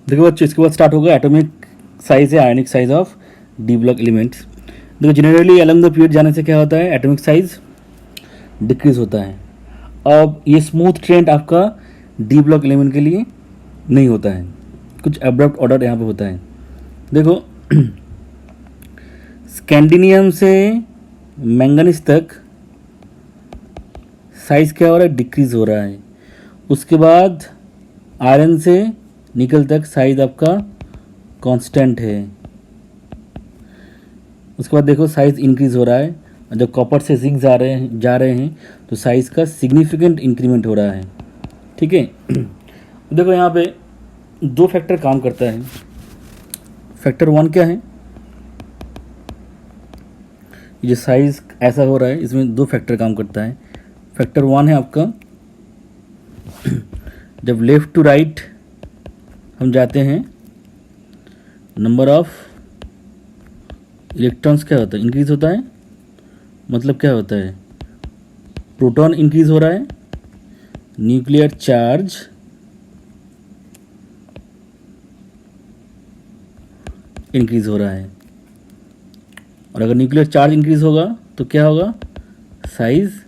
देखो बच्चों, इसके बाद स्टार्ट होगा एटॉमिक साइज या आयनिक size of D block elements. देखो जनरली अलॉन्ग द पीरियड जाने से क्या होता है, एटॉमिक साइज डिक्रीज होता है। अब ये स्मूथ ट्रेंड आपका डी ब्लॉक एलिमेंट के लिए नहीं होता है, कुछ अब्रप्ट ऑर्डर यहाँ पे होता है। देखो स्कैंडिनियम से मैंगनीज तक साइज क्या हो रहा है, डिक्रीज हो रहा है। उसके बाद आयरन से निकल तक साइज आपका कांस्टेंट है। उसके बाद देखो साइज इंक्रीज हो रहा है, और जब कॉपर से जिंक जा रहे हैं तो साइज का सिग्निफिकेंट इंक्रीमेंट हो रहा है। ठीक है। देखो यहाँ पे दो फैक्टर काम करता है। फैक्टर 1 क्या है, ये जो साइज ऐसा हो रहा है इसमें दो फैक्टर काम करता है। फैक्टर 1 है आपका जब लेफ़्ट टू राइट हम जाते हैं, नंबर ऑफ इलेक्ट्रॉन्स क्या होता है, इंक्रीज होता है। मतलब क्या होता है, प्रोटॉन इंक्रीज हो रहा है, न्यूक्लियर चार्ज इंक्रीज हो रहा है। और अगर न्यूक्लियर चार्ज इंक्रीज होगा तो क्या होगा, साइज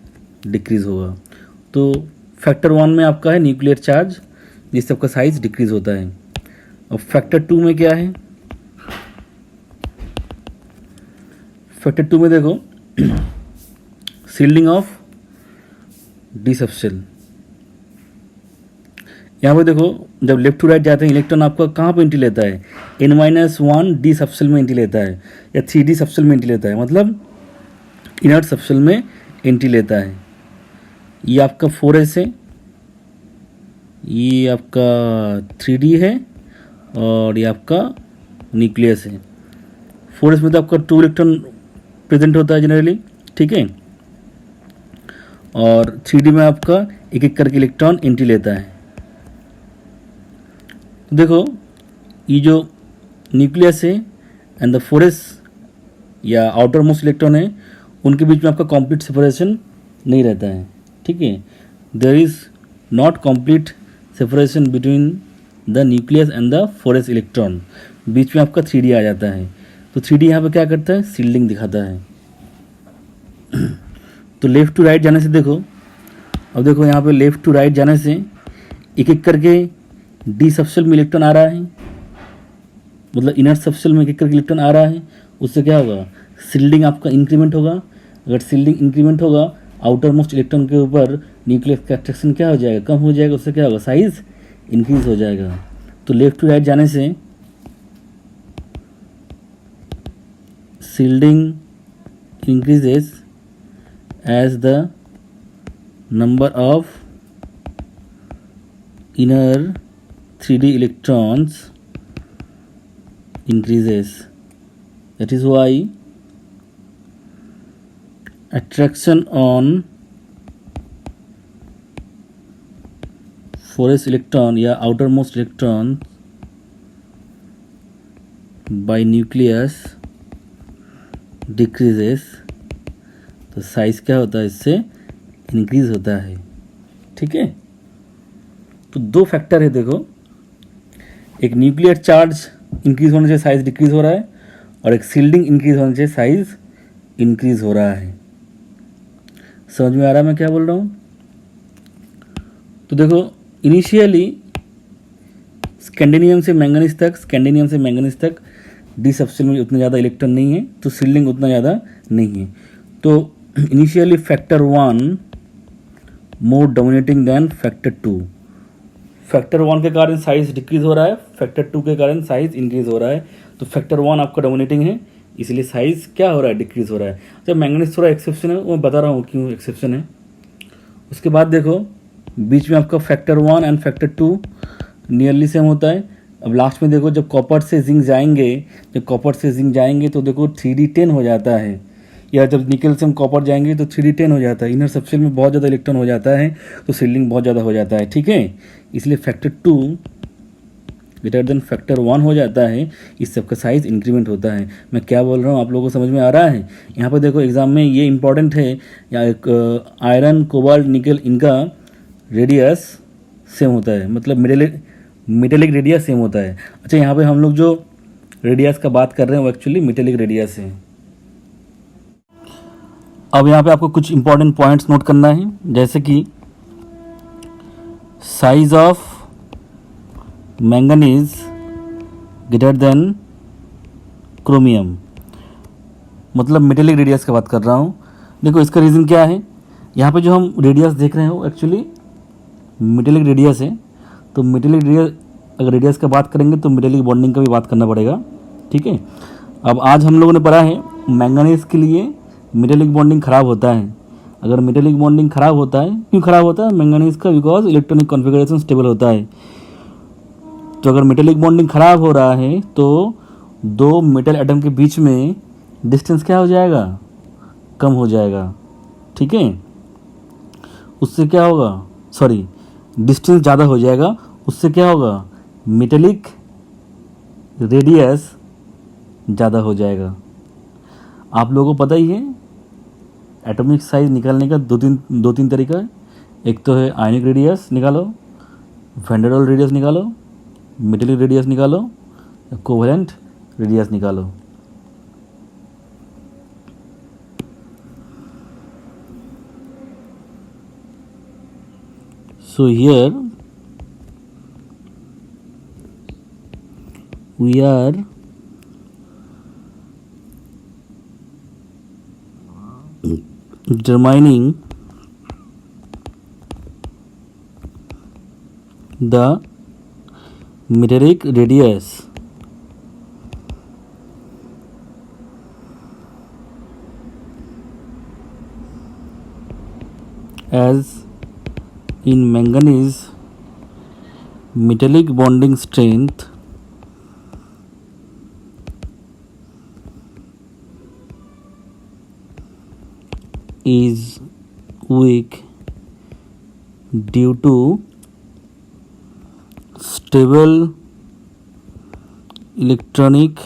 डिक्रीज होगा। तो फैक्टर 1 में आपका है न्यूक्लियर चार्ज, जिससे आपका साइज डिक्रीज होता है। और फैक्टर 2 में क्या है, फैक्टर 2 में देखो सील्डिंग ऑफ डी सबशेल। यहाँ पे देखो जब लेफ्ट टू राइट जाते हैं इलेक्ट्रॉन आपका कहाँ पे एंट्री लेता है, n-1 डी सबशेल में एंट्री लेता है, या 3D सबशेल में एंट्री लेता है, मतलब इनर्ट सबशेल में एंट्री लेता है। ये आपका 4s है, ये आपका 3D है, और ये आपका न्यूक्लियस है। 4s में तो आपका 2 इलेक्ट्रॉन प्रेजेंट होता है जनरली, ठीक है। और 3D में आपका एक एक करके इलेक्ट्रॉन एंट्री लेता है। तो देखो ये जो न्यूक्लियस है एंड द 4s या आउटर मोस्ट इलेक्ट्रॉन है, उनके बीच में आपका कंप्लीट सेपरेशन नहीं रहता है, ठीक है। There is not complete separation between the nucleus and the 4s electron. बीच में आपका 3D आ जाता है। तो 3D यहाँ पे क्या करता है, सील्डिंग दिखाता है। तो लेफ़्ट टू राइट जाने से देखो, अब देखो यहाँ पे लेफ़्ट टू राइट जाने से एक एक करके डी सबशेल में इलेक्ट्रॉन आ रहा है, मतलब इनर सबशेल में एक एक करके इलेक्ट्रॉन आ रहा है। उससे क्या होगा, सील्डिंग आपका इंक्रीमेंट होगा। अगर सील्डिंग इंक्रीमेंट होगा, आउटर मोस्ट इलेक्ट्रॉन के ऊपर न्यूक्लियस का अट्रैक्शन क्या हो जाएगा, कम हो जाएगा। उससे क्या होगा, साइज इंक्रीज हो जाएगा। तो लेफ़्ट टू राइट जाने से shielding increases as the number of inner 3D electrons increases. That is why attraction on 4s electron या outermost electron by nucleus decreases. तो साइज क्या होता है, इससे इंक्रीज होता है, ठीक है। तो दो फैक्टर है देखो, एक न्यूक्लियर चार्ज इंक्रीज होने से साइज डिक्रीज हो रहा है, और एक सील्डिंग इंक्रीज होने से साइज इंक्रीज हो रहा है। समझ में आ रहा है मैं क्या बोल रहा हूँ। तो देखो इनिशियली स्कैंडिनियम से मैंगनीज तक डी सबशेल में उतना ज़्यादा इलेक्ट्रॉन नहीं है, तो सील्डिंग उतना ज़्यादा नहीं है। तो initially factor 1 more dominating than factor 2। Factor 1 के कारण साइज डिक्रीज हो रहा है, फैक्टर 2 के कारण साइज इंक्रीज हो रहा है। तो फैक्टर 1 आपका डोमिनेटिंग है, इसलिए साइज क्या हो रहा है, डिक्रीज हो रहा है। जब मैंगनीज थोड़ा एक्सेप्शन है, वो बता रहा हूँ क्यों एक्सेप्शन है। उसके बाद देखो बीच में आपका factor 1 and factor 2 nearly same होता है। अब लास्ट में देखो जब कॉपर से जिंक जाएंगे तो देखो 3D10 हो जाता है, या जब निकल से हम कॉपर जाएंगे तो 3D10 हो जाता है। इनर सबशेल में बहुत ज़्यादा इलेक्ट्रॉन हो जाता है, तो सील्डिंग बहुत ज़्यादा हो जाता है, ठीक है। इसलिए फैक्टर 2 ग्रेटर देन फैक्टर 1 हो जाता है, इस सब का साइज इंक्रीमेंट होता है। मैं क्या बोल रहा हूँ आप लोगों को समझ में आ रहा है। यहाँ पर देखो एग्जाम में ये इंपॉर्टेंट है, या आयरन कोबाल्ट निकल इनका रेडियस सेम होता है, मतलब मेटेलिक रेडियस सेम होता है। अच्छा, यहाँ पे हम लोग जो रेडियस का बात कर रहे हैं वो एक्चुअली मेटेलिक रेडियस है। अब यहाँ पे आपको कुछ इंपॉर्टेंट पॉइंट्स नोट करना है, जैसे कि size of manganese greater than chromium, मतलब मेटेलिक रेडियस की बात कर रहा हूँ। देखो इसका रीज़न क्या है, यहाँ पे जो हम रेडियस देख रहे हैं वो एक्चुअली मेटेलिक रेडियस है। तो मेटेलिक रेडियस, अगर रेडियस का बात करेंगे तो मेटेलिक बॉन्डिंग का भी बात करना पड़ेगा, ठीक है। अब आज हम लोगों ने पढ़ा है मैंगनीज के लिए मेटेलिक बॉन्डिंग ख़राब होता है। अगर मेटेलिक बॉन्डिंग ख़राब होता है, क्यों ख़राब होता है मैंगनीज का? बिकॉज इलेक्ट्रॉनिक कॉन्फ़िगरेशन स्टेबल होता है। तो अगर मेटेलिक बॉन्डिंग ख़राब हो रहा है तो दो मेटल एटम के बीच में डिस्टेंस क्या हो जाएगा? कम हो जाएगा, ठीक है। उससे क्या होगा, सॉरी, डिस्टेंस ज़्यादा हो जाएगा, उससे क्या होगा? मेटेलिक रेडियस ज़्यादा हो जाएगा। आप लोगों को पता ही है एटॉमिक साइज निकालने का दो तीन तरीका है। एक तो है आयनिक रेडियस निकालो, वैन डेर वाल्स रेडियस निकालो, मेटेलिक रेडियस निकालो, कोवेलेंट रेडियस निकालो। So here we are determining the metallic radius as in manganese metallic bonding strength is weak due to stable electronic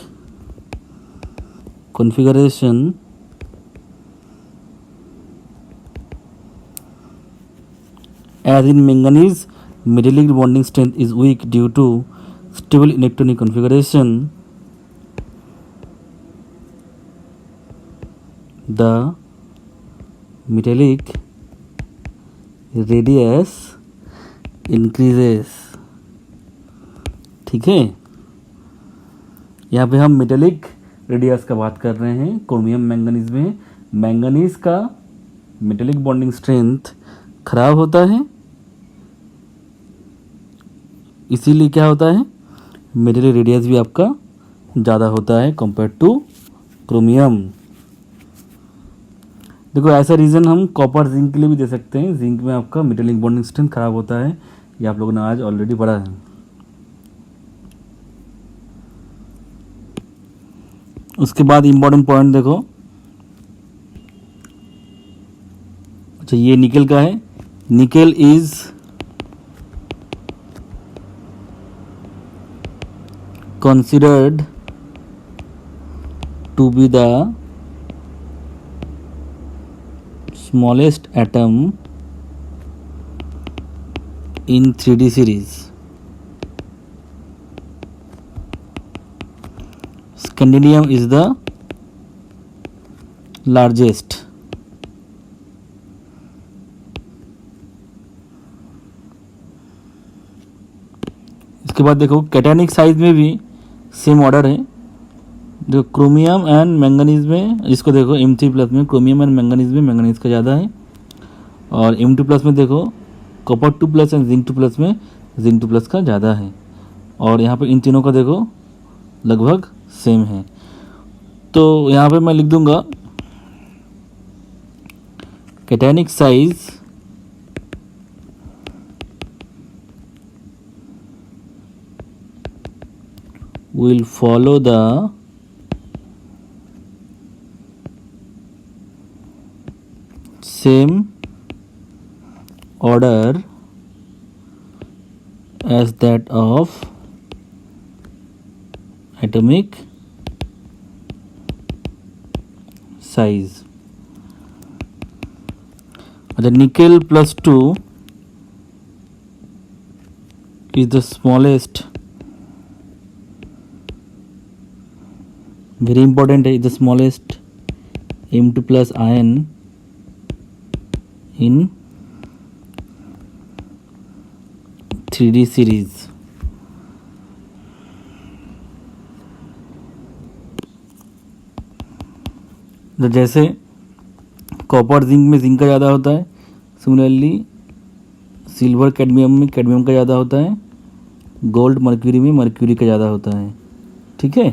configuration as in manganese metallic bonding strength is weak due to stable electronic configuration. The metallic radius increases, ठीक है। यहाँ पे हम metallic radius का बात कर रहे हैं क्रोमियम मैंगनीज में। मैंगनीज का मेटेलिक बॉन्डिंग स्ट्रेंथ खराब होता है, इसीलिए क्या होता है, मेटेलिक रेडियस भी आपका ज़्यादा होता है कंपेयर टू क्रोमियम। देखो ऐसा रीज़न हम कॉपर जिंक के लिए भी दे सकते हैं। जिंक में आपका मेटेलिक बॉन्डिंग स्ट्रेंथ खराब होता है, ये आप लोगों ने आज ऑलरेडी पढ़ा है। उसके बाद इम्पोर्टेंट पॉइंट देखो, अच्छा ये निकेल का है। Nickel is considered to be the smallest atom in 3D series. Scandium is the largest. इसके बाद देखो कैटायनिक साइज में भी सेम ऑर्डर है। जो क्रोमियम एंड मैंगनीज में, इसको देखो M3+ में क्रोमियम एंड मैंगनीज में मैंगनीज का ज़्यादा है, और M2+ में देखो कॉपर 2+ एंड जिंक 2+ में जिंक 2+ का ज़्यादा है, और यहाँ पे इन तीनों का देखो लगभग सेम है। तो यहाँ पे मैं लिख दूंगा cationic size will follow the same order as that of atomic size. The nickel +2 is the smallest, very important है, is the smallest M2 plus ion in 3D series. तो जैसे कॉपर जिंक में जिंक का ज़्यादा होता है, similarly silver cadmium में cadmium का ज़्यादा होता है, गोल्ड मर्क्यूरी में मर्क्यूरी का ज़्यादा होता है। ठीक है,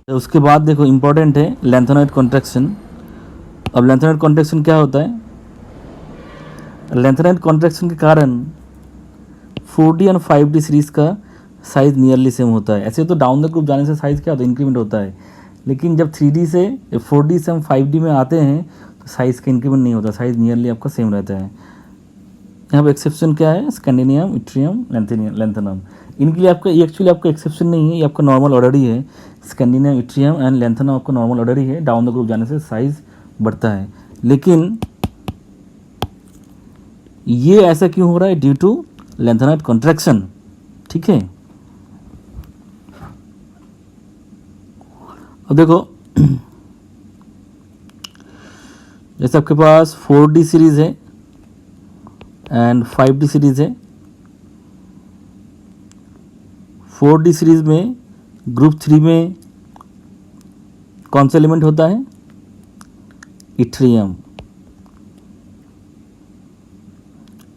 तो उसके बाद देखो इम्पोर्टेंट है लैंथेनॉइड कॉन्ट्रैक्शन। अब लैंथेनॉइड कॉन्ट्रैक्शन क्या होता है? लैंथेनॉइड कॉन्ट्रैक्शन के कारण 4D और 5D सीरीज का साइज़ नियरली सेम होता है। ऐसे तो डाउन द ग्रुप जाने से साइज़ क्या होता है? इंक्रीमेंट होता है, लेकिन जब 3D से 4D से हम 5D में आते हैं तो साइज़ का इंक्रीमेंट नहीं होता, साइज़ नियरली आपका सेम रहता है। यहाँ पर एक्सेप्शन क्या है? स्कैंडिनियम, इट्रियम, लैंथेनम। इनके लिए आपका ये एक्चुअली आपका एक्सेप्शन नहीं है, ये आपका नॉर्मल ऑर्डर ही है। स्कैंडिनियम, इट्रियम एंड लैंथेनम आपका नॉर्मल ऑर्डर ही है, डाउन द ग्रुप जाने से साइज़ बढ़ता है। लेकिन ये ऐसा क्यों हो रहा है? Due to lanthanoid contraction. ठीक है, अब देखो जैसे आपके पास 4D सीरीज है एंड 5D सीरीज है। 4D सीरीज में ग्रुप 3 में कौन सा एलिमेंट होता है? इट्रियम।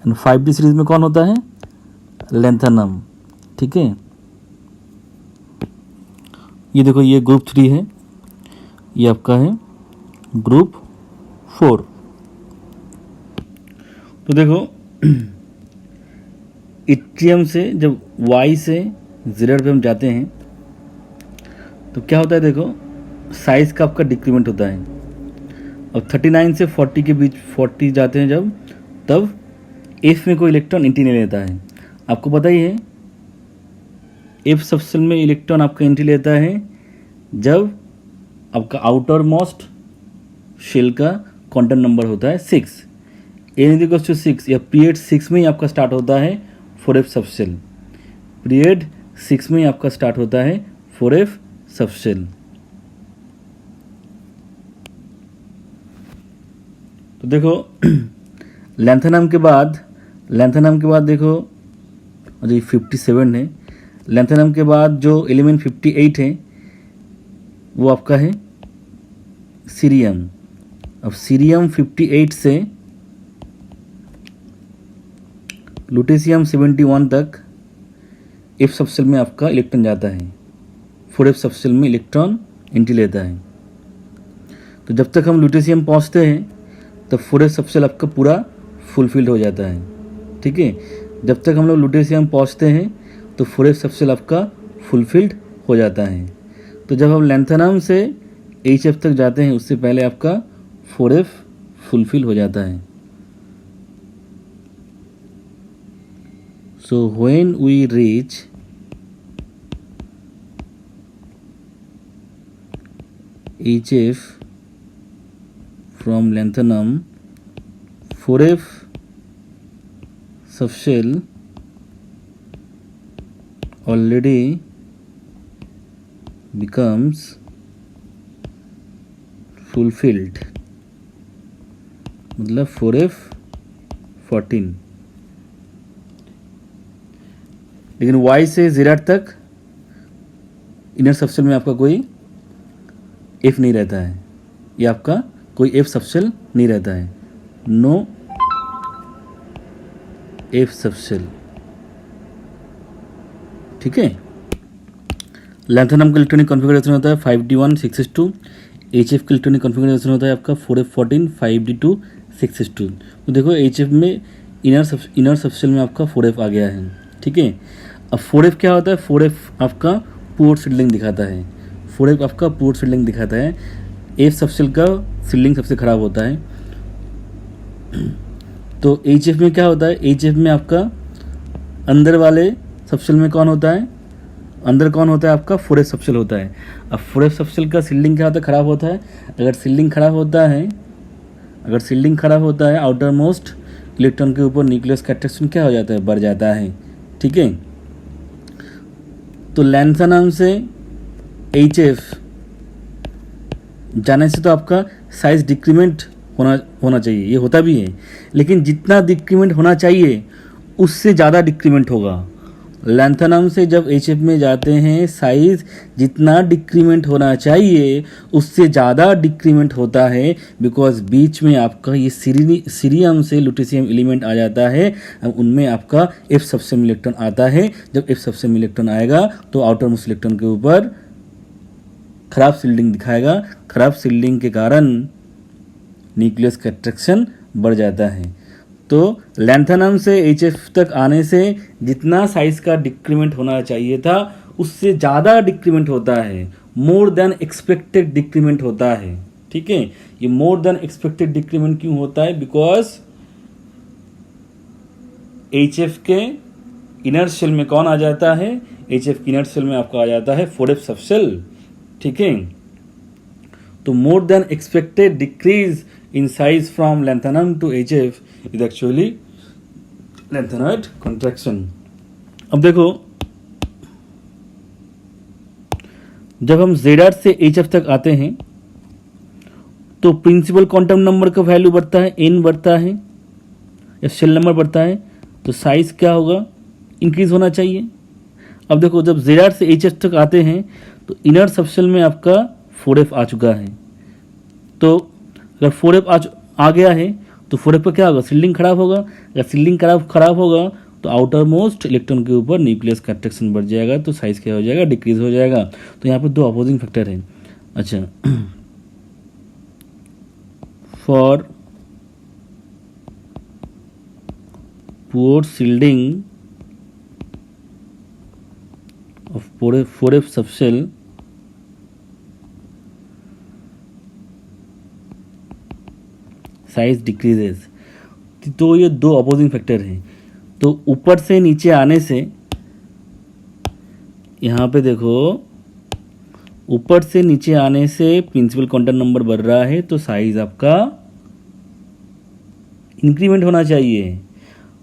एंड 5D सीरीज में कौन होता है? लैंथेनम। ठीक है, ये देखो ये ग्रुप 3 है, ये आपका है ग्रुप 4। तो देखो इट्रियम से जब Y से Z पे हम जाते हैं तो क्या होता है? देखो साइज़ का आपका डिक्रीमेंट होता है। अब 39 से 40 के बीच 40 जाते हैं जब, तब F में कोई इलेक्ट्रॉन एंट्री नहीं लेता है। आपको पता ही है F सबसेल में इलेक्ट्रॉन आपका एंट्री लेता है जब आपका आउटर मोस्ट शेल का क्वांटम नंबर होता है 6, n=6, या पीरियड 6 में ही आपका स्टार्ट होता है 4f सबसेल। पीरियड 6 में ही आपका स्टार्ट होता है 4f सबसेल। तो देखो लैंथेनम के बाद देखो अरे 57 है। लैंथेनम के बाद जो एलिमेंट 58 है वो आपका है सीरियम। अब सीरियम 58 से लुटेशियम 71 तक F सबसेल में आपका इलेक्ट्रॉन जाता है, 4f सबसेल में इलेक्ट्रॉन एंट्री लेता है। तो जब तक हम लुटेशियम पहुंचते हैं तब 4f सबसेल आपका पूरा फुलफिल्ड हो जाता है। ठीक है, जब तक हम लोग लुटेशियम पहुंचते हैं तो 4f सबसेल आपका फुलफिल्ड हो जाता है। तो जब हम लैंथेनम से HF तक जाते हैं उससे पहले आपका 4f फुलफिल हो जाता है। So when we reach HF from lanthanum, 4f subshell already becomes fulfilled, मतलब 4f14। लेकिन Y से Z तक इनर सबसेल में आपका कोई F नहीं रहता है, ये आपका कोई F सबसेल नहीं रहता है, नो F सबसेल। ठीक है, लैंथेनम का इलेक्ट्रॉनिक कॉन्फ़िगरेशन होता है 5d1 6s2, HF का इलेक्ट्रॉनिक कॉन्फ़िगरेशन होता है आपका 4f14 5d2 6s2। तो देखो HF में इनर सबसेल में आपका 4f आ गया है। ठीक है, अब 4f क्या होता है? 4f आपका पोर्ट सीडलिंग दिखाता है, 4f आपका पोर्ट सीडलिंग दिखाता है। F सबसेल का सीडलिंग सबसे ख़राब होता है। तो HF में क्या होता है? HF में आपका अंदर वाले सबसेल में कौन होता है? अंदर कौन होता है? आपका 4f सबसेल होता है। अब 4f सबसेल का सील्डिंग क्या होता है? ख़राब होता है। अगर सील्डिंग ख़राब होता है अगर शील्डिंग खराब होता है आउटर मोस्ट इलेक्ट्रॉन के ऊपर न्यूक्लियस का अट्रैक्शन क्या हो जाता है, बढ़ जाता है। ठीक है, तो लैंथेनम से HF जाने से तो आपका साइज डिक्रीमेंट होना चाहिए, ये होता भी है, लेकिन जितना डिक्रीमेंट होना चाहिए उससे ज़्यादा डिक्रीमेंट होगा। लैंथेनम से जब HF में जाते हैं साइज जितना डिक्रीमेंट होना चाहिए उससे ज़्यादा डिक्रीमेंट होता है, बिकॉज बीच में आपका ये सीरियम से लुटेशियम एलिमेंट आ जाता है, उनमें आपका F सबसेम इलेक्ट्रॉन आता है। जब F सबसेम इलेक्ट्रॉन आएगा तो आउटर मोस्ट इलेक्ट्रॉन के ऊपर खराब शील्डिंग दिखाएगा। खराब शील्डिंग के कारण न्यूक्लियस का अट्रैक्शन बढ़ जाता है। तो लैंथेनम से HF तक आने से जितना साइज का डिक्रीमेंट होना चाहिए था उससे ज़्यादा डिक्रीमेंट होता है, मोर देन एक्सपेक्टेड डिक्रीमेंट होता है। ठीक है, ये मोर देन एक्सपेक्टेड डिक्रीमेंट क्यों होता है, बिकॉज HF के इनर शेल में कौन आ जाता है, HF के इनर शेल में आपका आ जाता है 4f सबसेल। ठीक है, तो more than expected decrease in size from lanthanum to HF is actually lanthanoid contraction। अब देखो, जब हम ZR से HF तक आते हैं तो प्रिंसिपल क्वांटम नंबर का वैल्यू बढ़ता है, n बढ़ता है या शेल नंबर बढ़ता है, तो साइज क्या होगा, इंक्रीज होना चाहिए। अब देखो, जब ZR से HF तक आते हैं तो इनर सबसेल में आपका 4f आ चुका है, तो अगर 4f आ गया है तो 4f पर क्या होगा, शील्डिंग खराब होगा। अगर शील्डिंग खराब होगा तो आउटर मोस्ट इलेक्ट्रॉन के ऊपर न्यूक्लियस का अट्रैक्शन बढ़ जाएगा, तो साइज क्या हो जाएगा, डिक्रीज हो जाएगा। तो यहाँ पर दो अपोजिंग फैक्टर हैं। अच्छा, for poor shielding of 4f subshell size decreases. तो ये दो अपोजिंग फैक्टर हैं। तो ऊपर से नीचे आने से, यहाँ पे देखो, ऊपर से नीचे आने से प्रिंसिपल क्वांटम नंबर बढ़ रहा है तो साइज आपका इंक्रीमेंट होना चाहिए,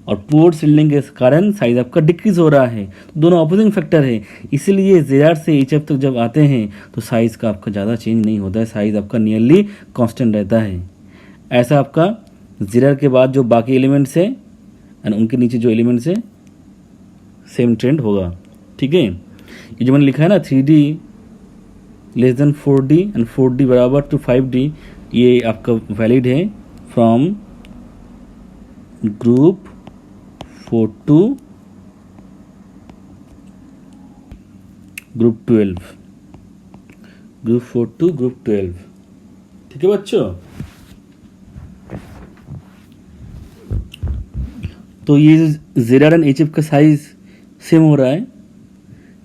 और पुअर शील्डिंग के कारण साइज आपका डिक्रीज हो रहा है। दोनों अपोजिंग फैक्टर है, इसीलिए ZR से HF तक जब आते हैं तो साइज का आपका ज़्यादा चेंज नहीं होता है, साइज आपका नियरली कांस्टेंट रहता है। ऐसा आपका ZR के बाद जो बाकी एलिमेंट्स है एंड उनके नीचे जो एलिमेंट्स है सेम ट्रेंड होगा। ठीक है, ये जो मैंने लिखा है ना 3D less than 4D and 4D बराबर टू 5D, ये आपका वैलिड है from group 4 to group 12, group 4 to group 12। ठीक है बच्चों, तो ये ZR एंड HF का साइज सेम हो रहा है,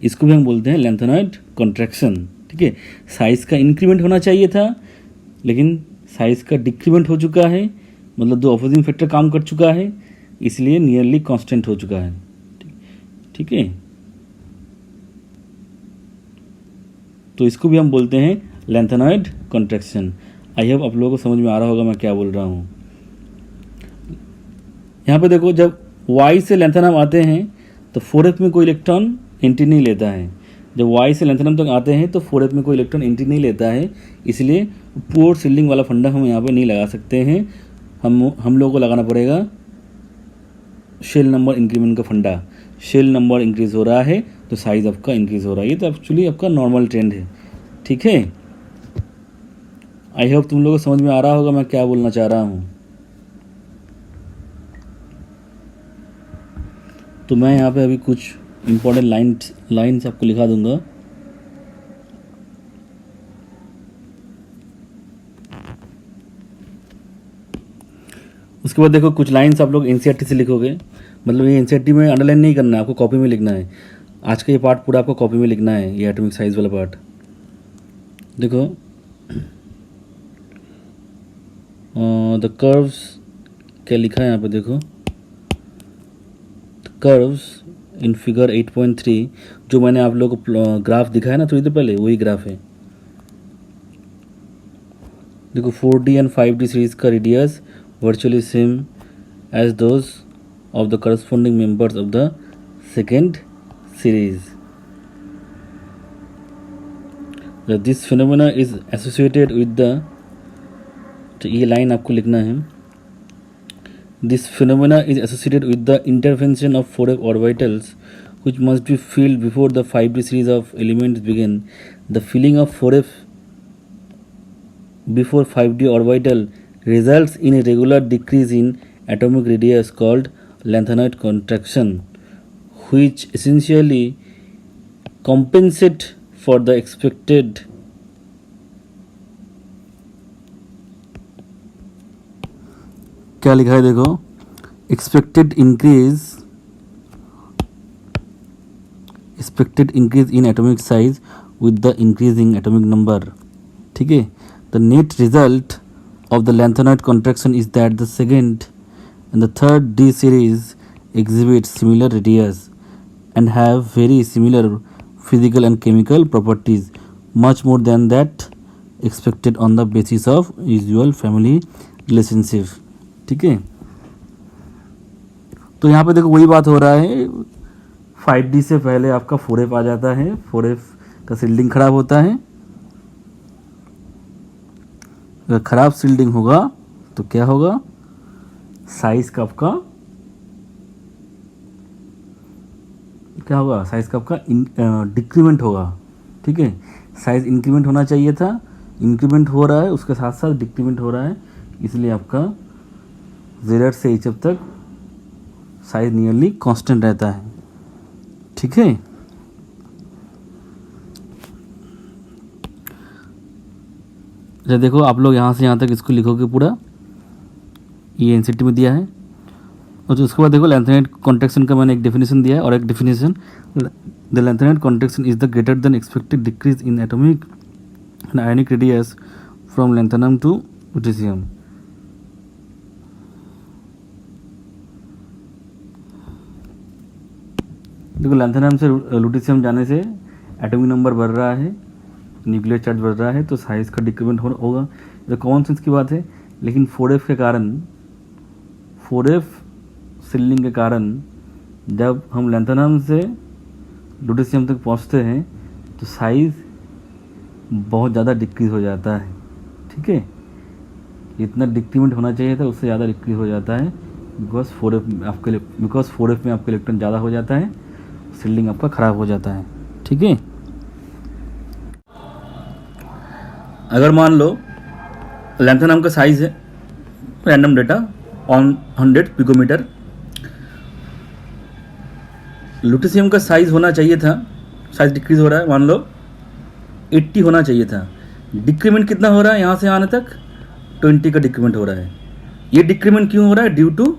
इसको भी हम बोलते हैं लैंथेनॉइड कॉन्ट्रैक्शन। ठीक है, साइज का इंक्रीमेंट होना चाहिए था लेकिन साइज का डिक्रीमेंट हो चुका है, मतलब दो अपोजिंग फैक्टर काम कर चुका है, इसलिए नियरली कांस्टेंट हो चुका है। ठीक है, तो इसको भी हम बोलते हैं लैंथेनॉइड कॉन्ट्रैक्शन। आई होप आप लोगों को समझ में आ रहा होगा मैं क्या बोल रहा हूँ। यहाँ पे देखो, जब Y से लैंथेनम आते हैं तो 4f में कोई इलेक्ट्रॉन एंट्री नहीं लेता है। जब Y से लैंथेनम तक आते हैं तो 4f में कोई इलेक्ट्रॉन एंट्री नहीं लेता है, इसलिए पुअर शील्डिंग वाला फंडा हम यहाँ पे नहीं लगा सकते हैं। हम लोगों को लगाना पड़ेगा शेल नंबर इंक्रीमेंट का फंडा। शेल नंबर इंक्रीज हो रहा है तो साइज आपका इंक्रीज हो रहा है, ये तो एक्चुअली आपका नॉर्मल ट्रेंड है। ठीक है, आई होप तुम लोगों को समझ में आ रहा होगा मैं क्या बोलना चाह रहा हूँ। तो मैं यहाँ पे अभी कुछ इम्पोर्टेंट लाइन्स आपको लिखा दूंगा। उसके बाद देखो कुछ लाइन्स आप लोग NCERT से लिखोगे, मतलब ये NCERT में अंडरलाइन नहीं करना है, आपको कॉपी में लिखना है। आज का ये पार्ट पूरा आपको कॉपी में लिखना है, ये एटॉमिक साइज वाला पार्ट। देखो, द कर्व्स क्या लिखा है यहाँ पे, देखो कर्व्स इन फिगर 8.3, जो मैंने आप लोगों को ग्राफ दिखाया ना थोड़ी देर पहले, वही ग्राफ है। देखो 4D एंड 5D सीरीज का radius virtually same as those of the corresponding members of the second series. This phenomena is associated with the, तो ये लाइन आपको लिखना है. This phenomena is associated with the intervention of 4f orbitals, which must be filled before the 5D series of elements begin. The filling of 4f before 5D orbital results in a regular decrease in atomic radius called lanthanide contraction, which essentially compensate for the expected क्या लिखा है देखो, expected increase in atomic size with the increasing atomic number. ठीक है. The net result of the lanthanide contraction is that the second and the third D series exhibit similar radius and have very similar physical and chemical properties, much more than that expected on the basis of usual family relationship. ठीक है. तो यहाँ पे देखो वही बात हो रहा है, 5D से पहले आपका 4f आ जाता है, 4f का सील्डिंग खराब होता है. अगर खराब सील्डिंग होगा तो क्या होगा, साइज का आपका क्या होगा, साइज का आपका डिक्रीमेंट होगा. ठीक है. साइज इंक्रीमेंट होना चाहिए था, इंक्रीमेंट हो रहा है, उसके साथ साथ डिक्रीमेंट हो रहा है, इसलिए आपका Z से HF तक साइज नियरली कांस्टेंट रहता है. ठीक है. जब देखो आप लोग यहाँ से यहाँ तक इसको लिखोगे पूरा, ये एनसीटी में दिया है. और उसके बाद देखो लैंथेनाइड कॉन्ट्रैक्शन का मैंने एक डेफिनेशन दिया है, और एक definition, the lanthanide contraction is the greater than expected decrease in atomic and ionic radius from lanthanum to lutetium. देखो लैंथेनम से लुटेशियम जाने से एटॉमिक नंबर बढ़ रहा है, न्यूक्लियर चार्ज बढ़ रहा है, तो साइज का डिक्रीमेंट होगा. ये कॉमन सेंस की बात है. लेकिन 4f के कारण, 4f सीलिंग के कारण जब हम लैंथेनम से लुटेशियम तक पहुंचते हैं तो साइज बहुत ज़्यादा डिक्रीज हो जाता है. ठीक है. जितना डिक्रीमेंट होना चाहिए था उससे ज़्यादा डिक्रीज हो जाता है, बिकॉज 4f में आपका इलेक्ट्रॉन ज़्यादा हो जाता है, सील्डिंग आपका ख़राब हो जाता है. ठीक है. अगर मान लो लैंथेनम का साइज है, random data on 100 picometre, lutetium का साइज होना चाहिए था, साइज डिक्रीज हो रहा है, मान लो 80 होना चाहिए था. डिक्रीमेंट कितना हो रहा है, यहाँ से आने तक 20 का डिक्रीमेंट हो रहा है. ये डिक्रीमेंट क्यों हो रहा है, due to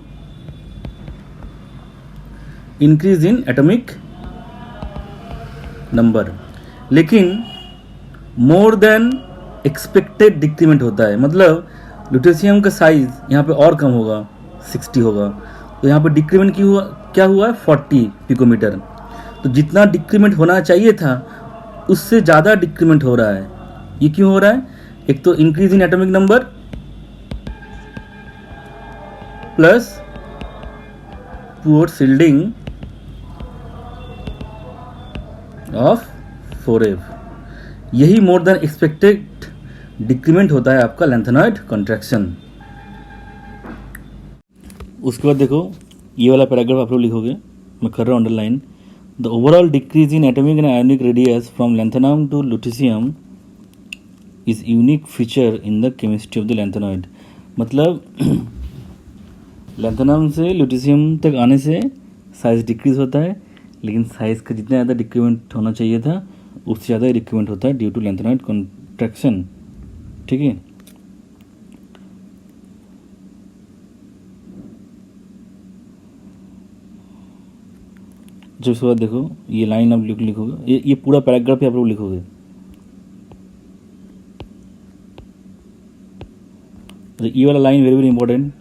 increase in atomic number. लेकिन मोर देन एक्सपेक्टेड डिक्रीमेंट होता है, मतलब लुटेशियम का साइज यहाँ पे और कम होगा, 60 होगा, तो यहाँ पे डिक्रीमेंट क्या हुआ है, 40 पिकोमीटर. तो जितना डिक्रीमेंट होना चाहिए था उससे ज़्यादा डिक्रीमेंट हो रहा है. ये क्यों हो रहा है, एक तो increase in atomic number plus poor shielding of 4f. यही मोर देन एक्सपेक्टेड डिक्रीमेंट होता है आपका लैंथेनॉइड कॉन्ट्रैक्शन. उसके बाद देखो ये वाला पैराग्राफ आप लोग लिखोगे, मैं कर रहा हूँ underline. The overall decrease in atomic and ionic radius from lanthanum to lutetium is unique feature in the chemistry of the lanthanoid. मतलब लैंथेनम से लुटेशियम तक आने से साइज डिक्रीज होता है, लेकिन साइज का जितना ज़्यादा डिक्रीमेंट होना चाहिए था उससे ज़्यादा ही डिक्रीमेंट होता है ड्यू टू लैंथेनॉइड कॉन्ट्रैक्शन. ठीक है. जो उसके बाद देखो ये लाइन आप लिखोगे, ये पूरा पैराग्राफ ही आप लोग लिखोगे. ये वाला line very very important.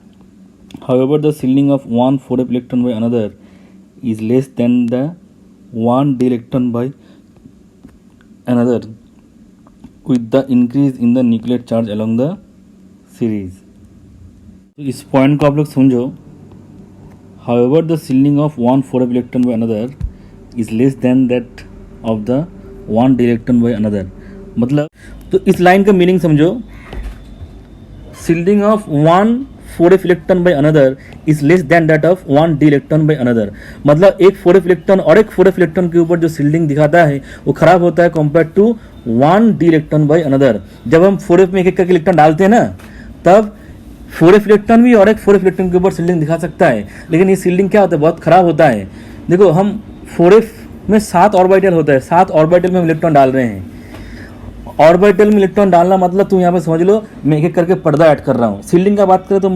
However the ceiling of one 4f electron by another is less than the 1 d electron by another with the increase in the nuclear charge along the series. तो इस point को आप लोग समझो। However the shielding of one 4f electron by another is less than that of the one d electron by another. मतलब तो इस line का मीनिंग समझो, shielding of one 4f electron by another is less than that of one d electron by another. मतलब एक 4f electron और एक 4f electron के ऊपर जो सील्डिंग दिखाता है वो खराब होता है compare to one d electron by another. जब हम 4f में एक एक करके इलेक्ट्रॉन डालते हैं ना, तब 4f इलेक्ट्रॉन भी और एक 4f इलेक्ट्रॉन के ऊपर सील्डिंग दिखा सकता है, लेकिन ये सील्डिंग क्या होता है, बहुत खराब होता है। देखो हम 4f में 7 ऑर्बिटल होता है, 7 ऑर्बिटल में हम इलेक्ट्रॉन डाल रहे हैं। ऑर्बिटल में इलेक्ट्रॉन डालना मतलब तुम यहाँ पे समझ लो मैं एक एक करके पर्दा ऐड कर रहा हूँ। सील्डिंग का बात करें तो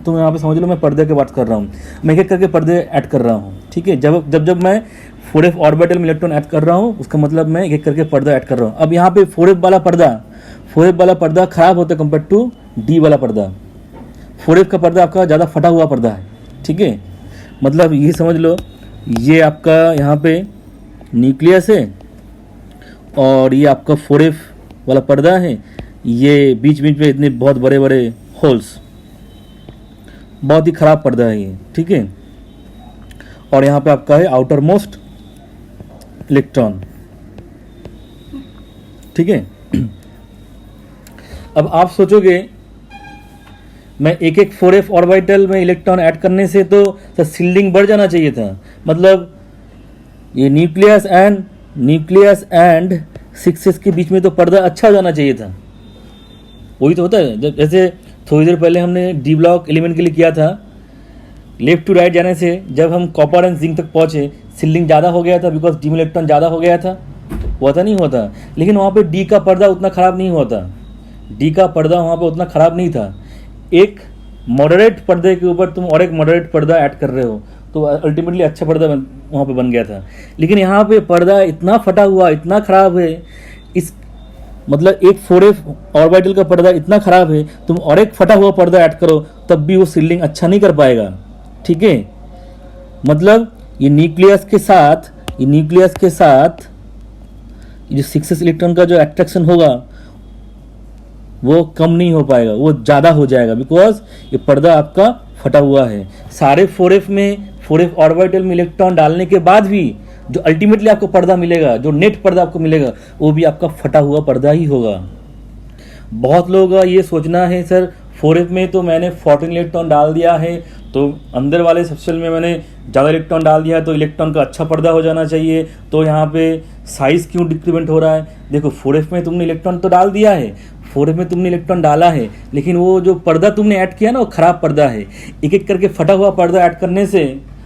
तुम यहाँ पे समझ लो मैं पर्दे की बात कर रहा हूँ, मैं एक एक करके पर्दे ऐड कर रहा हूँ। ठीक है, जब मैं 4f ऑर्बिटल में इलेक्ट्रॉन ऐड कर रहा हूँ, उसका मतलब मैं एक एक करके पर्दा ऐड कर रहा हूँ। अब यहाँ पे 4f वाला पर्दा खराब होता है कंपेयर टू डी वाला पर्दा। 4f का पर्दा आपका ज़्यादा फटा हुआ पर्दा है। ठीक है, मतलब ये समझ लो ये आपका यहाँ पे न्यूक्लियस है और ये आपका 4f वाला पर्दा है, ये बीच बीच में इतने बहुत बड़े बड़े होल्स, बहुत ही ख़राब पर्दा है ये। ठीक है, और यहाँ पे आपका है आउटर मोस्ट इलेक्ट्रॉन। ठीक है, अब आप सोचोगे मैं एक एक 4f ऑर्बिटल में इलेक्ट्रॉन ऐड करने से तो सील्डिंग बढ़ जाना चाहिए था। मतलब ये न्यूक्लियस एंड 6s के बीच में तो पर्दा अच्छा हो जाना चाहिए था। वही तो होता है, जैसे थोड़ी देर पहले हमने डी ब्लॉक एलिमेंट के लिए किया था, लेफ्ट टू राइट जाने से जब हम कॉपर एंड जिंक तक पहुँचे सील्डिंग ज़्यादा हो गया था, बिकॉज डी इलेक्ट्रॉन ज़्यादा हो गया था। होता नहीं होता, लेकिन वहाँ पे डी का पर्दा उतना ख़राब नहीं होता, डी का पर्दा वहाँ पे उतना ख़राब नहीं था। एक मॉडरेट पर्दे के ऊपर तुम और एक मॉडरेट पर्दा ऐड कर रहे हो तो अल्टीमेटली अच्छा पर्दा वहाँ पे बन गया था। लेकिन यहाँ पे पर्दा इतना फटा हुआ, इतना ख़राब है, इस मतलब एक 4f ऑर्बिटल का पर्दा इतना ख़राब है, तुम और एक फटा हुआ पर्दा ऐड करो तब भी वो सील्डिंग अच्छा नहीं कर पाएगा। ठीक है, मतलब ये न्यूक्लियस के साथ जो 6s इलेक्ट्रॉन का जो अट्रैक्शन होगा वो कम नहीं हो पाएगा, वो ज़्यादा हो जाएगा, बिकॉज ये पर्दा आपका फटा हुआ है। सारे 4f ऑर्बिटल में इलेक्ट्रॉन डालने के बाद भी जो अल्टीमेटली आपको पर्दा मिलेगा, जो नेट पर्दा आपको मिलेगा, वो भी आपका फटा हुआ पर्दा ही होगा। बहुत लोगों का ये सोचना है सर 4f में तो मैंने 14 इलेक्ट्रॉन डाल दिया है, तो अंदर वाले सबसेल में मैंने ज़्यादा इलेक्ट्रॉन डाल दिया है तो इलेक्ट्रॉन का अच्छा पर्दा हो जाना चाहिए, तो यहाँ पे साइज़ क्यों डिक्रीमेंट हो रहा है। देखो 4f में तुमने इलेक्ट्रॉन तो डाल दिया है, 4f में तुमने इलेक्ट्रॉन डाला है, लेकिन वो जो पर्दा तुमने ऐड किया ना वो ख़राब पर्दा है। एक एक करके फटा हुआ पर्दा ऐड करने से,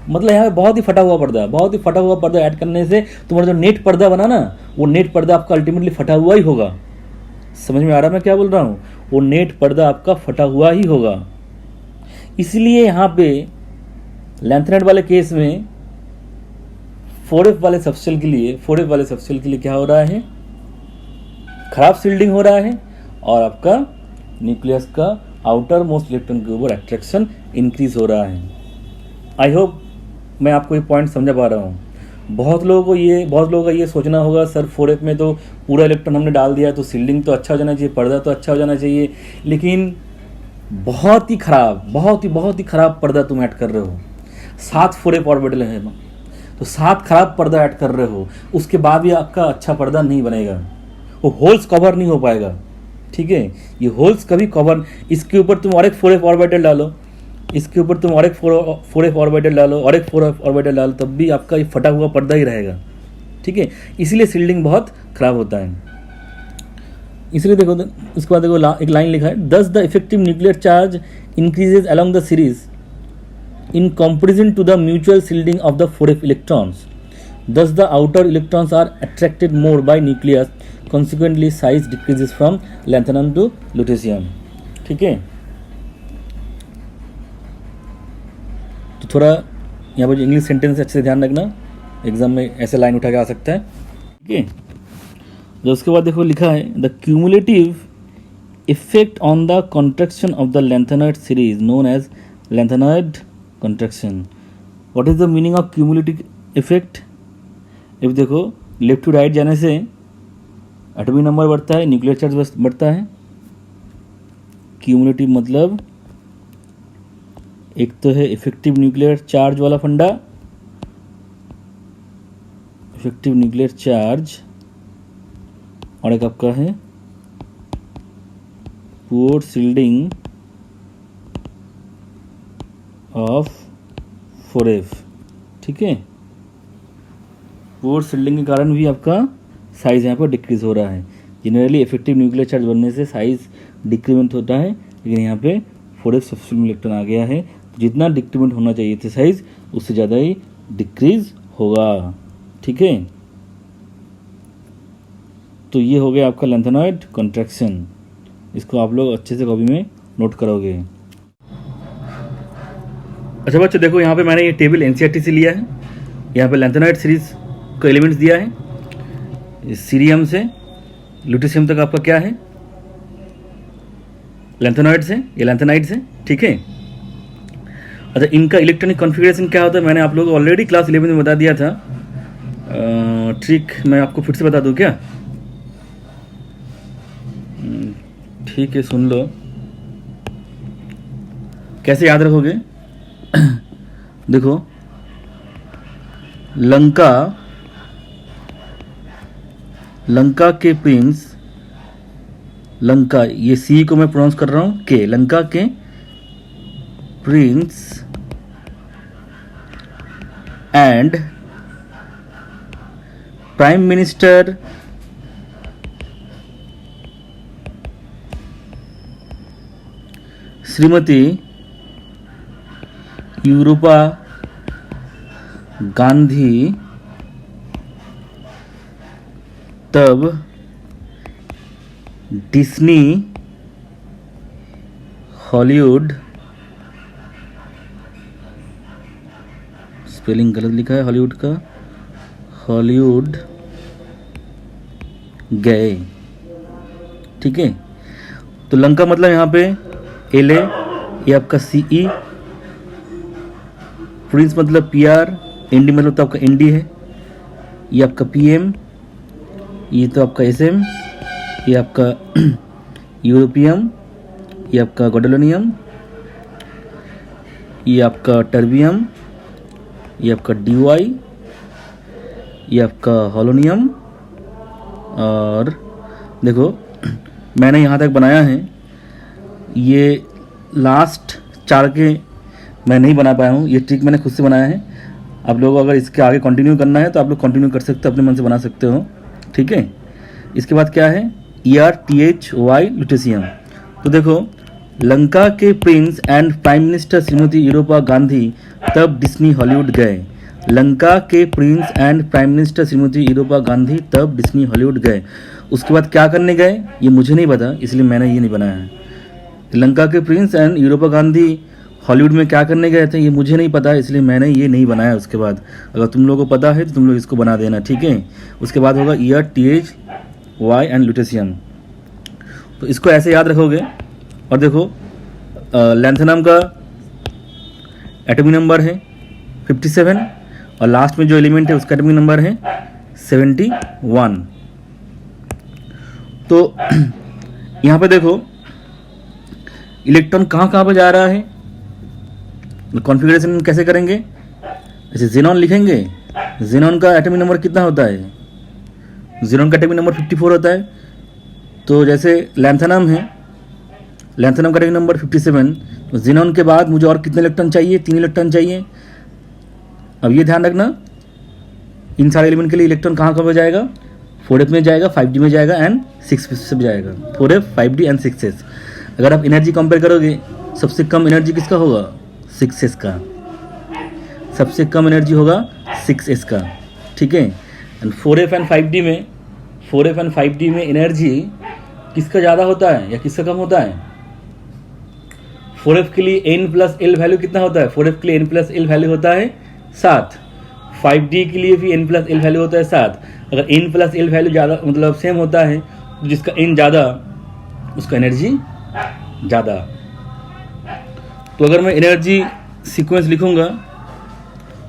मतलब यहाँ पे बहुत ही फटा हुआ पर्दा ऐड करने से तुम्हारा जो नेट पर्दा बना ना, वो नेट पर्दा आपका अल्टीमेटली फटा हुआ ही होगा। समझ में आ रहा है मैं क्या बोल रहा हूँ, वो नेट पर्दा आपका फटा हुआ ही होगा। इसलिए यहाँ पे लैंथेनाइड वाले केस में 4f वाले सबसेल के लिए क्या हो रहा है, खराब सील्डिंग हो रहा है और आपका न्यूक्लियस का आउटर मोस्ट इलेक्ट्रॉन के ऊपर अट्रैक्शन इंक्रीज हो रहा है। आई होप मैं आपको ये पॉइंट समझा पा रहा हूँ। बहुत लोगों का ये सोचना होगा सर 4f में तो पूरा इलेक्ट्रॉन हमने डाल दिया तो सील्डिंग तो अच्छा हो जाना चाहिए, पर्दा तो अच्छा हो जाना चाहिए, लेकिन बहुत ही खराब पर्दा तुम ऐड कर रहे हो। 7 4f ऑर्बिटल है तो 7 खराब पर्दा ऐड कर रहे हो, उसके बाद भी आपका अच्छा पर्दा नहीं बनेगा, वो होल्स कवर नहीं हो पाएगा। ठीक है, ये होल्स कभी कवर, इसके ऊपर तुम और एक 4f ऑर्बिटल डालो, इसके ऊपर तुम और एक 4f ऑर्बिटल डालो और एक 4f ऑर्बिटल डालो, तब भी आपका ये फटा हुआ पर्दा ही रहेगा। ठीक है, इसीलिए सील्डिंग बहुत खराब होता है। इसलिए देखो उसके बाद देखो एक लाइन लिखा है, दस the effective nuclear charge increases along the series in comparison to the mutual shielding of the 4f electrons. Thus, the outer electrons are attracted more by nucleus. Consequently, size decreases from lanthanum to lutetium. ठीक है, तो थोड़ा यहाँ पर English sentence अच्छे से ध्यान रखना, एग्जाम में ऐसे लाइन उठा के आ सकता है। ठीक है, तो उसके बाद देखो लिखा है the cumulative effect on the contraction of the lanthanide series known as lanthanide contraction. What is the meaning of cumulative effect? if देखो लेफ्ट टू राइट जाने से एटॉमिक नंबर बढ़ता है, न्यूक्लियर चार्ज बढ़ता है, क्यूमुलेटिव मतलब एक तो है इफेक्टिव न्यूक्लियर चार्ज वाला फंडा, इफेक्टिव न्यूक्लियर चार्ज, और एक आपका है पुअर शील्डिंग ऑफ 4F। ठीक है, पुअर शील्डिंग के कारण भी आपका साइज यहाँ पर डिक्रीज हो रहा है। जनरली इफेक्टिव न्यूक्लियर चार्ज बनने से साइज डिक्रीमेंट होता है, लेकिन यहाँ पे 4F सब्स्टिट्यूट इलेक्ट्रॉन आ गया है, तो जितना डिक्रीमेंट होना चाहिए थे साइज उससे ज़्यादा ही डिक्रीज होगा। ठीक है, तो ये हो गया आपका लैंथेनॉइड कॉन्ट्रैक्शन। इसको आप लोग अच्छे से कॉपी में नोट करोगे। अच्छा बच्चों देखो, यहाँ पे मैंने ये टेबल एनसीईआरटी से लिया है। यहाँ पे लैंथेनॉइड सीरीज को एलिमेंट्स दिया है, सीरियम से ल्यूटेशियम तक आपका क्या है, लैंथेनॉइड से, ये लैंथेनाइड से। ठीक है, अच्छा इनका इलेक्ट्रॉनिक कॉन्फ़िगरेशन क्या होता है मैंने आप लोगों को ऑलरेडी क्लास 11 में बता दिया था। ट्रिक मैं आपको फिर से बता दूं क्या? ठीक है, सुन लो, कैसे याद रखोगे? देखो, लंका के प्रिंस, लंका, ये सी को मैं प्रोनाउंस कर रहा हूं के, लंका के Prince and prime minister Shrimati Europa Gandhi तब डिज्नी हॉलीवुड, स्पेलिंग गलत लिखा है हॉलीवुड का, हॉलीवुड गए। ठीक है, तो लंका मतलब यहाँ पे LA, ये आपका CE, प्रिंस मतलब PR, ND मतलब तो आपका ND है, ये आपका PM, ये तो आपका SM, ये आपका यूरोपियम, ये आपका गॉडोलोनियम, ये आपका टर्बियम, ये आपका DY, ये आपका होलोनियम। और देखो मैंने यहाँ तक बनाया है, ये लास्ट 4 के मैं नहीं बना पाया हूँ, ये ट्रिक मैंने खुद से बनाया है। आप लोगों को अगर इसके आगे कंटिन्यू करना है तो आप लोग कंटिन्यू कर सकते हो, अपने मन से बना सकते हो। ठीक है, इसके बाद क्या है, ERTHY ल्यूटेशियम। तो देखो, लंका के Prince and prime minister Shrimati Europa Gandhi तब डिज्नी हॉलीवुड गए। लंका के Prince and prime minister Shrimati Europa Gandhi तब डिज्नी हॉलीवुड गए। उसके बाद क्या करने गए ये मुझे नहीं पता, इसलिए मैंने ये नहीं बनाया है। लंका के Prince and Europa Gandhi Hollywood में क्या करने गए थे ये मुझे नहीं पता, इसलिए मैंने ये नहीं बनाया। उसके बाद अगर तुम लोगों को पता है तो तुम लोग इसको बना देना। ठीक है, उसके बाद होगा ERTHY एंड ल्यूटेशियम। तो इसको ऐसे याद रखोगे। और देखो लैंथेनम का एटॉमिक नंबर है 57 और लास्ट में जो एलिमेंट है उसका एटॉमिक नंबर है 71। तो यहाँ पे देखो इलेक्ट्रॉन कहाँ कहाँ पे जा रहा है, कॉन्फ़िगरेशन कैसे करेंगे। जैसे जेनॉन लिखेंगे, जेनॉन का एटॉमिक नंबर कितना होता है, जेनॉन का एटॉमिक नंबर 54 होता है। तो जैसे लैंथेनम है, लैंथेनम का एटॉमिक नंबर 57, तो जेनॉन के बाद मुझे और कितने इलेक्ट्रॉन चाहिए, 3 इलेक्ट्रॉन चाहिए। अब ये ध्यान रखना, इन सारे एलिमेंट के लिए इलेक्ट्रॉन कहाँ कहाँ पे जाएगा, 4F में जाएगा, 5D में जाएगा एंड 6S में जाएगा। 4F, 5D and 6S। अगर आप एनर्जी कंपेयर करोगे, सबसे कम एनर्जी किसका होगा, 6S का, सबसे कम एनर्जी होगा 6S का। ठीक है, एंड 4F एंड 5D में, 4F एंड 5D में एनर्जी किसका ज़्यादा होता है या किसका कम होता है। 4F के लिए N+L वैल्यू कितना होता है, 4F के लिए N+L वैल्यू होता है 7। 5D के लिए भी N+L वैल्यू होता है 7। अगर N+L वैल्यू ज़्यादा मतलब सेम होता है तो जिसका N ज़्यादा उसका एनर्जी ज़्यादा। तो अगर मैं एनर्जी सीक्वेंस लिखूंगा,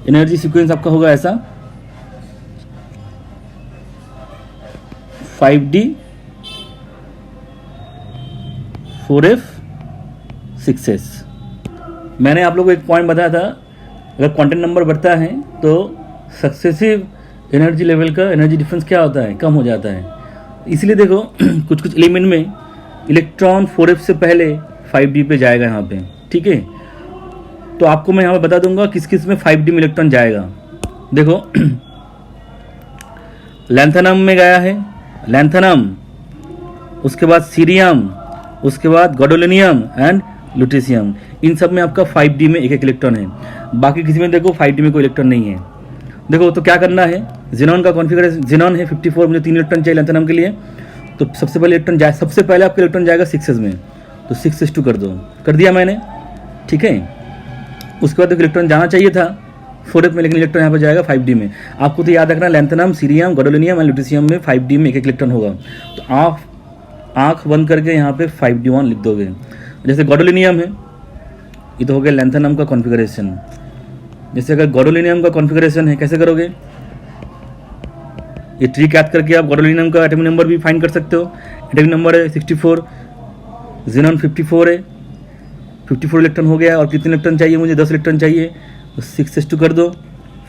एनर्जी सीक्वेंस आपका होगा ऐसा, 5D, 4F 6s। मैंने आप लोगों को एक पॉइंट बताया था, अगर क्वांटम नंबर बढ़ता है तो सक्सेसिव एनर्जी लेवल का एनर्जी डिफरेंस क्या होता है, कम हो जाता है। इसलिए देखो कुछ कुछ एलिमेंट में इलेक्ट्रॉन 4f से पहले 5d पे जाएगा यहाँ पे, ठीक है। तो आपको मैं यहाँ पे बता दूंगा किस किस में 5d में इलेक्ट्रॉन जाएगा। देखो लैंथेनम में गया है, लैंथेनम, उसके बाद सीरियम, उसके बाद गैडोलिनियम एंड लुटेशियम, इन सब में आपका 5d में एक एक इलेक्ट्रॉन है। बाकी किसी में देखो 5d में कोई इलेक्ट्रॉन नहीं है। देखो तो क्या करना है, जेनॉन का कॉन्फ़िगरेशन, जेनॉन है 54, मुझे 3 इलेक्ट्रॉन चाहिए लैंथेनम के लिए। तो सबसे पहले इलेक्ट्रॉन जाए, सबसे पहले आपका इलेक्ट्रॉन जाएगा 6s में, तो 6s2 कर दो, कर दिया मैंने, ठीक है। उसके बाद इलेक्ट्रॉन जाना चाहिए था 4f में, लेकिन इलेक्ट्रॉन यहाँ पर जाएगा 5d में। आपको तो याद रखना lanthanum, cerium, gadolinium and lutetium में 5d में एक एक इलेक्ट्रॉन होगा। तो आप आँख बंद करके यहाँ पे 5d1 लिख दोगे। जैसे गैडोलिनियम है, ये तो हो गया लैंथेनम का कॉन्फ़िगरेशन। जैसे अगर गैडोलिनियम का कॉन्फ़िगरेशन है, कैसे करोगे, ये ट्रिक याद करके आप गैडोलिनियम का एटॉमिक नंबर भी फाइंड कर सकते हो। एटॉमिक नंबर है 64, जेनॉन 54 है, 54 इलेक्ट्रॉन हो गया। और कितने इलेक्ट्रॉन चाहिए मुझे, 10 इलेक्ट्रॉन चाहिए, तो 6s2 कर दो।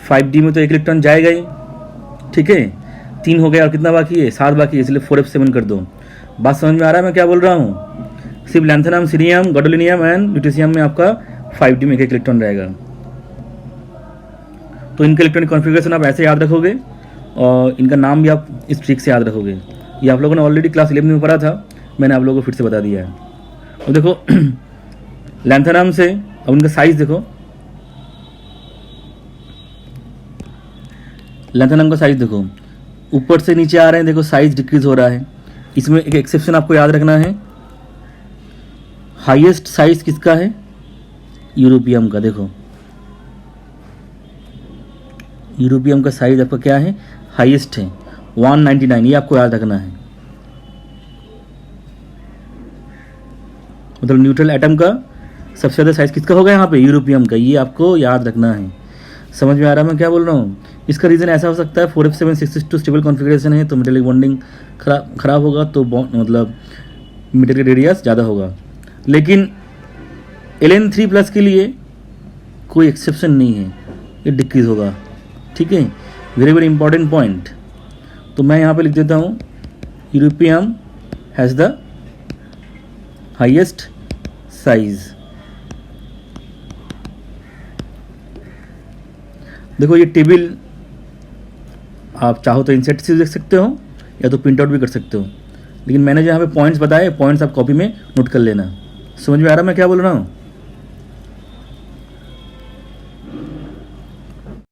5d में तो एक इलेक्ट्रॉन जाएगा ही, ठीक है। 3 हो गया और कितना बाकी है, 7 बाकी है, इसलिए 4f7 कर दो। बात समझ में आ रहा है मैं क्या बोल रहा हूँ। सिर्फ lanthanum, cerium, gadolinium and lutetium में आपका 5d में एक एक इलेक्ट्रॉन रहेगा। तो इनका इलेक्ट्रॉनिक कॉन्फ़िगरेशन आप ऐसे याद रखोगे और इनका नाम भी आप इस ट्रिक से याद रखोगे। ये आप लोगों ने ऑलरेडी क्लास 11 में पढ़ा था, मैंने आप लोगों को फिर से बता दिया है। और देखो लैंथेनम से अब उनका साइज देखो, लैंथेनम का साइज देखो, ऊपर से नीचे आ रहे हैं, देखो साइज डिक्रीज हो रहा है। इसमें एक एक्सेप्शन आपको याद रखना है, हाईएस्ट साइज किसका है, यूरोपियम का। देखो यूरोपियम का साइज आपका क्या है, हाईएस्ट है 199, ये आपको याद रखना है। मतलब न्यूट्रल एटम का सबसे ज़्यादा साइज किसका होगा यहाँ पे, यूरोपियम का, ये आपको याद रखना है। समझ में आ रहा है मैं क्या बोल रहा हूँ। इसका रीज़न ऐसा हो सकता है 4f7 6s2 स्टेबल कॉन्फ़िगरेशन है, तो मेटेलिक बॉन्डिंग खराब होगा, तो मतलब मेटेरियल रेडियस ज़्यादा होगा। लेकिन Ln3+ के लिए कोई एक्सेप्शन नहीं है, ये डिक्रीज होगा, ठीक है। Very very important point. तो मैं यहाँ पे लिख देता हूँ, europium has the highest size. देखो ये टेबल आप चाहो तो इंसेट से देख सकते हो या तो प्रिंट आउट भी कर सकते हो, लेकिन मैंने जो यहाँ पे पॉइंट्स बताए, पॉइंट्स आप कॉपी में नोट कर लेना। समझ में आ रहा है मैं क्या बोल रहा हूँ।